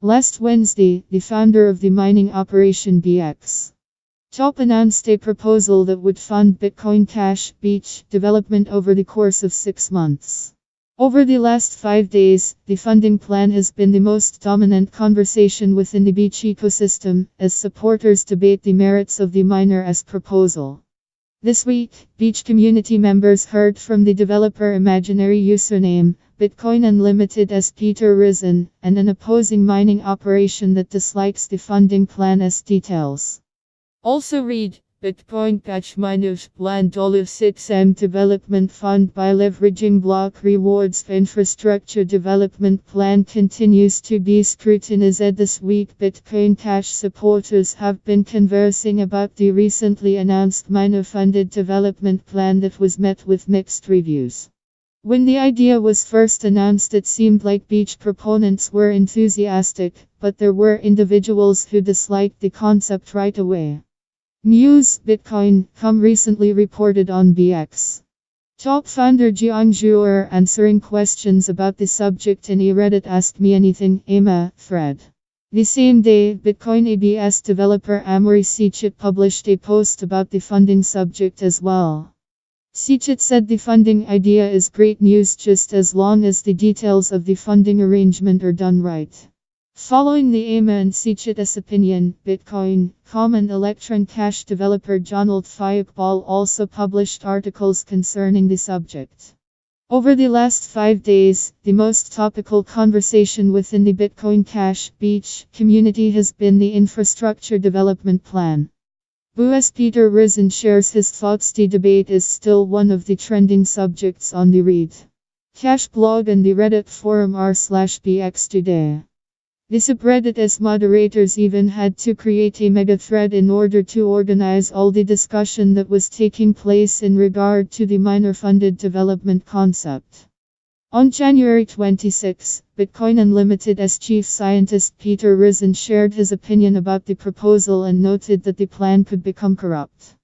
Last Wednesday, the founder of the mining operation BX Top announced a proposal that would fund Bitcoin Cash Beach development over the course of 6 months. Over the last 5 days, the funding plan has been the most dominant conversation within the Beach ecosystem, as supporters debate the merits of the miner's proposal. This week, Beach community members heard from the developer imaginary username, Bitcoin Unlimited as Peter Rizin, and an opposing mining operation that dislikes the funding plan as details. Also read, Bitcoin Cash Miners Plan $6M Development Fund by leveraging block rewards. Infrastructure Development Plan continues to be scrutinized. This week, Bitcoin Cash supporters have been conversing about the recently announced miner-funded development plan that was met with mixed reviews. When the idea was first announced, it seemed like Beach proponents were enthusiastic, but there were individuals who disliked the concept right away. News Bitcoin.com recently reported on BX Top founder Jiang Zhuo answering questions about the subject in a Reddit Ask Me Anything thread. The same day, Bitcoin ABS developer Amory Sichit published a post about the funding subject as well. Sichit said the funding idea is great news just as long as the details of the funding arrangement are done right. Following the AMA and Sichit's opinion, Bitcoin.com and Electron Cash developer Jonald Firebaugh also published articles concerning the subject. Over the last 5 days, the most topical conversation within the Bitcoin Cash Beach community has been the infrastructure development plan. BU's Peter Rizin shares his thoughts. The debate is still one of the trending subjects on the Read Cash blog and the Reddit forum r/BX today. The subreddit's moderators even had to create a mega thread in order to organize all the discussion that was taking place in regard to the miner-funded development concept. On January 26, Bitcoin Unlimited's chief scientist Peter Rizin shared his opinion about the proposal and noted that the plan could become corrupt.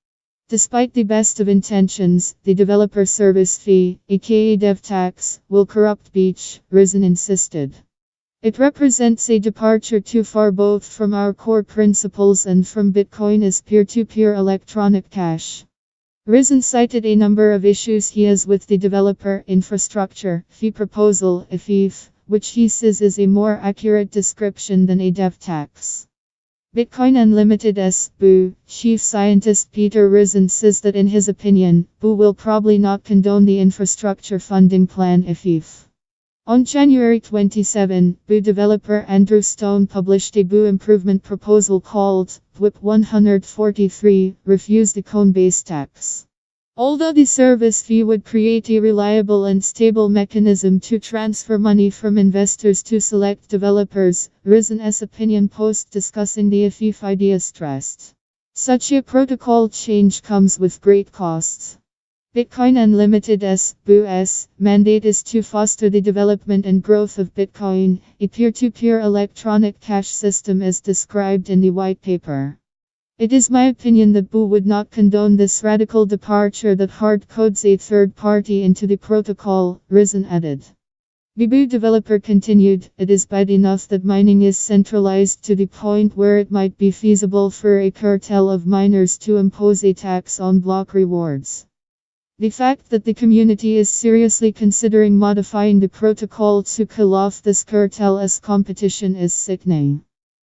Despite the best of intentions, the developer service fee, aka dev tax, will corrupt Beach, Rizin insisted. It represents a departure too far both from our core principles and from Bitcoin as peer-to-peer electronic cash. Rizin cited a number of issues he has with the developer infrastructure fee proposal, (FIF), which he says is a more accurate description than a dev tax. Bitcoin Unlimited's BU chief scientist Peter Rizin says that in his opinion, BU will probably not condone the infrastructure funding plan (FIF). On January 27, BU developer Andrew Stone published a BU improvement proposal called WIP 143, Refuse the Coinbase Tax. Although the service fee would create a reliable and stable mechanism to transfer money from investors to select developers, Rizin's opinion post discussing the FIF idea stressed. Such a protocol change comes with great costs. Bitcoin Unlimited's BU's mandate is to foster the development and growth of Bitcoin, a peer-to-peer electronic cash system as described in the white paper. It is my opinion that BU would not condone this radical departure that hard codes a third party into the protocol, Rizin added. The BU developer continued, it is bad enough that mining is centralized to the point where it might be feasible for a cartel of miners to impose a tax on block rewards. The fact that the community is seriously considering modifying the protocol to kill off this cartel as competition is sickening.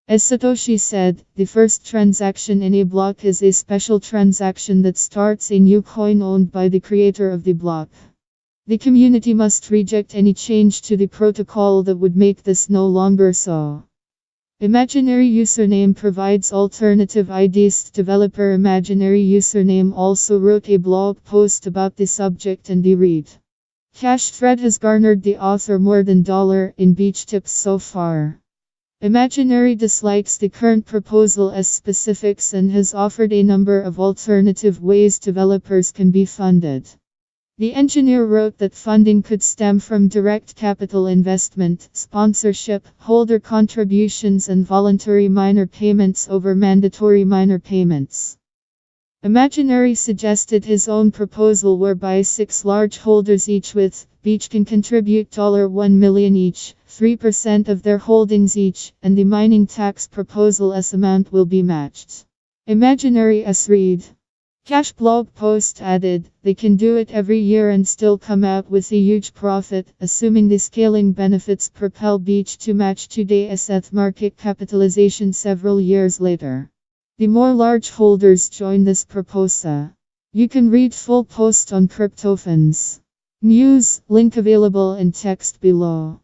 As Satoshi said, the first transaction in a block is a special transaction that starts a new coin owned by the creator of the block. The community must reject any change to the protocol that would make this no longer so. Imaginary username provides alternative IDs. Developer Imaginary username also wrote a blog post about the subject and the Read Cash thread has garnered the author more than $1 in Beach tips so far. Imaginary dislikes the current proposal as specifics and has offered a number of alternative ways developers can be funded. The engineer wrote that funding could stem from direct capital investment, sponsorship, holder contributions and voluntary miner payments over mandatory miner payments. Imaginary suggested his own proposal whereby 6 large holders each with Beach can contribute $1 million each, 3% of their holdings each, and the mining tax proposal S amount will be matched. Imaginary S read. Cash blog post added, they can do it every year and still come out with a huge profit, assuming the scaling benefits propel Beach to match today's market capitalization several years later. The more large holders join this proposal. You can read full post on CryptoFans News, link available in text below.